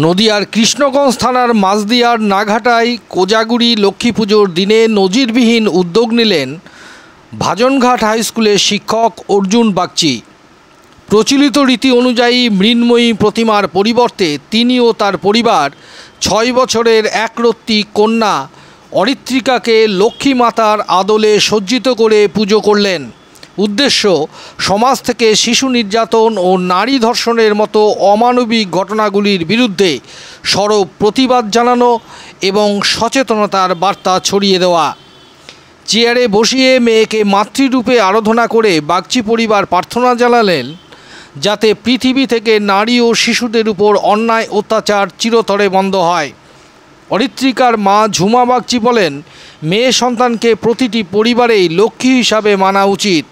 নদিয়ার কৃষ্ণগঞ্জ থানার মাঝদিয়ার নাঘাটায় কোজাগুড়ি লক্ষ্মী পুজোর দিনে নজিরবিহীন উদ্যোগ নিলেন ভাজনঘাট হাই স্কুলের শিক্ষক অর্জুন বাগচি। প্রচলিত রীতি অনুযায়ী মৃন্ময়ী প্রতিমার পরিবর্তে তিনি ও তার পরিবার 6 বছরের একরত্তি কন্যা অরিত্রিকাকে লক্ষ্মী মাতার আদলে সজ্জিত করে পুজো করলেন। উদ্দেশ্য সমাজ থেকে শিশু নির্যাতন ও নারী ধর্ষণের মতো অমানবিক ঘটনাগুলির বিরুদ্ধে সরব প্রতিবাদ জানানো এবং সচেতনতার বার্তা ছড়িয়ে দেওয়া। চেয়ারে বসিয়ে মেয়েকে মাতৃরূপে আরাধনা করে বাগচি পরিবার প্রার্থনা জানালেন যাতে পৃথিবী থেকে নারী ও শিশুদের উপর অন্যায় অত্যাচার চিরতরে বন্ধ হয়। অরিত্রিকার মা ঝুমা বাগচি বলেন, মেয়ে সন্তানকে প্রতিটি পরিবারেই লক্ষ্মী হিসাবে মানা উচিত।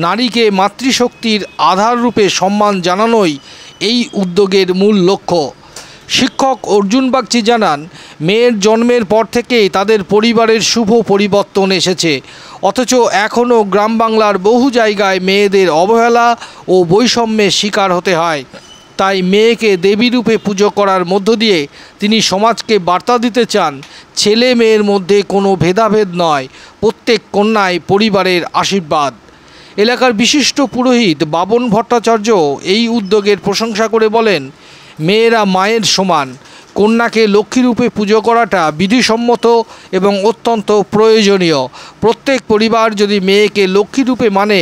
নারীকে মাতৃশক্তির আধার রূপে সম্মান জানানোই এই উদ্যোগের মূল লক্ষ্য। শিক্ষক অর্জুন বাগচি জানান, মেয়ের জন্মের পর থেকেই তাদের পরিবারের শুভ পরিবর্তন এসেছে, অথচ এখনও গ্রাম বাংলার বহু জায়গায় মেয়েদের অবহেলা ও বৈষম্যের শিকার হতে হয়। তাই মেয়েকে দেবী রূপে পুজো করার মধ্য দিয়ে তিনি সমাজকে বার্তা দিতে চান, ছেলে মেয়ের মধ্যে কোনো ভেদাভেদ নয়, প্রত্যেক কন্যাই পরিবারের আশীর্বাদ। এলাকার বিশিষ্ট পুরোহিত বাবন ভট্টাচার্য এই উদ্যোগের প্রশংসা করে বলেন, মেয়েরা মায়ের সমান, কন্যাকে লক্ষ্মীরূপে পুজো করাটা বিধিসম্মত এবং অত্যন্ত প্রয়োজনীয়। প্রত্যেক পরিবার যদি মেয়েকে লক্ষ্মীরূপে মানে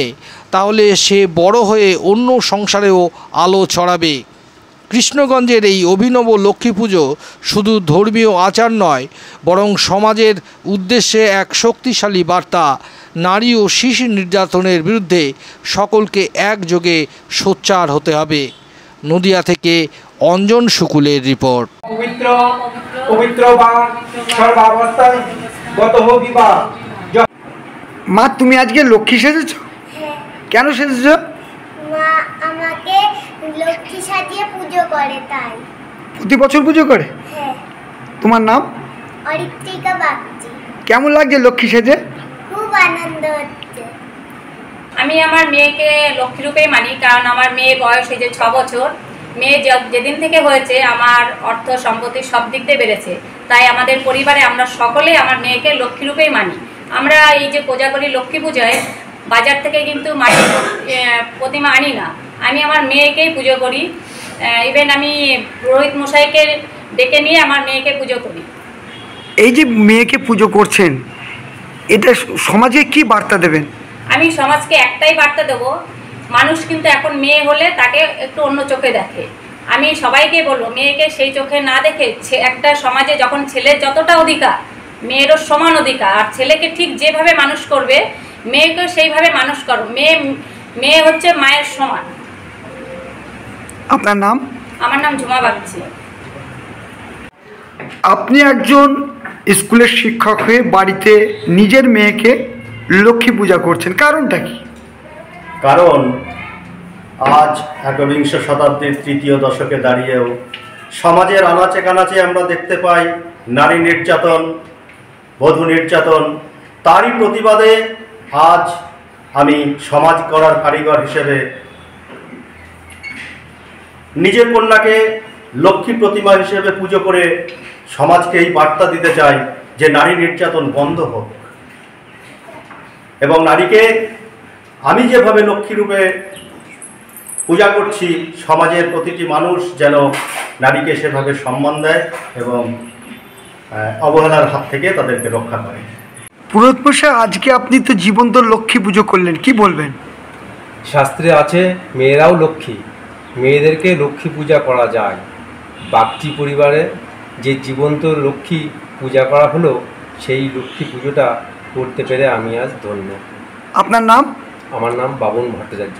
তাহলে সে বড় হয়ে অন্য সংসারেও আলো ছড়াবে। কৃষ্ণগঞ্জের এই অভিনব লক্ষ্মী পুজো শুধু ধর্মীয় আচার নয়, বরং সমাজের উদ্দেশ্যে এক শক্তিশালী বার্তা। নারী ও শিশু নির্যাতনের বিরুদ্ধে সকলকে একযোগে সোচ্চার হতে হবে। নদিয়া থেকে অঞ্জন শুকুলের রিপোর্ট। মা, তুমি আজকে লক্ষ্মী সেজেছ? কেন সেজেছ? মা আমাকে লক্ষ্মী সাজিয়ে পুজো করে, তাই। প্রতি বছর পুজো করে? হ্যাঁ। তোমার নাম? অরিত্রিকা বাগচি। কেমন লাগছে লক্ষ্মী সেজে? খুব আনন্দ হচ্ছে। আমি আমার মেয়েকে লক্ষ্মী রূপেই মানি, কারণ আমার মেয়ের বয়স এই যে 6 বছর। মেয়ে যেদিন থেকে হয়েছে আমার অর্থ সম্পত্তি সব দিক দিয়ে বেড়েছে, তাই আমাদের পরিবারে আমরা সকলে আমার মেয়েকে লক্ষ্মী রূপেই মানি। আমরা এই যে কোজাগরি লক্ষ্মী পূজায় বাজার থেকে কিন্তু মাটির প্রতিমা আনি না, আমি আমার মেয়েকেই পুজো করি। ইভেন আমি পুরোহিত মশাইকে ডেকে নিয়ে আমার মেয়েকে পুজো করি। এই যে মেয়েকে পুজো করছেন, এটা সমাজে কি বার্তা দেবেন? আমি সমাজকে একটাই বার্তা দেবো, মানুষ কিন্তু এখন মেয়ে হলে তাকে একটু অন্য চোখে দেখে। আমি সবাইকে বলবো, মেয়েকে সেই চোখে না দেখে একটা সমাজে যখন ছেলের যতটা অধিকার, মেয়েরও সমান অধিকার, আর ছেলেকে ঠিক যেভাবে মানুষ করবে মেয়েকেও সেইভাবে মানুষ করো। মেয়ে হচ্ছে মায়ের সমান। আপনার নাম? আমার নাম ঝুমা বাগচি। আপনি একজন স্কুলের শিক্ষক হয়ে বাড়িতে নিজের মেয়েকে লক্ষ্মী পূজা করছেন, কারণটা কি? কারণ আজ একবিংশ শতাব্দীর 3য় দশকে দাঁড়িয়েও সমাজের আনাচে কানাচে আমরা দেখতে পাই নারী নির্যাতন, বধূ নির্যাতন। তারই প্রতিবাদে আজ আমি সমাজ গড়ার কারিগর হিসেবে নিজের কন্যাকে লক্ষ্মী প্রতিমা হিসেবে পুজো করে সমাজকে এই বার্তা দিতে চাই যে নারী নির্যাতন বন্ধ হোক, এবং নারীকে আমি যেভাবে লক্ষ্মী রূপে পূজা করছি সমাজের প্রতিটি মানুষ যেন নারীকে সেভাবে সম্মান দেয় এবং অবহেলার হাত থেকে তাদেরকে রক্ষা করে। পুরোহিত মশাই, আজকে আপনি তো জীবন্ত লক্ষ্মী পুজো করলেন, কি বলবেন? শাস্ত্রে আছে মেয়েরাও লক্ষ্মী, মেয়েদেরকে লক্ষ্মী পূজা করা যায়। বাগচি পরিবারে যে জীবন্ত লক্ষ্মী পূজা করা হলো, সেই লক্ষ্মী পুজোটা করতে পেরে আমি আজ ধন্য। আপনার নাম? আমার নাম বাবন ভট্টাচার্য।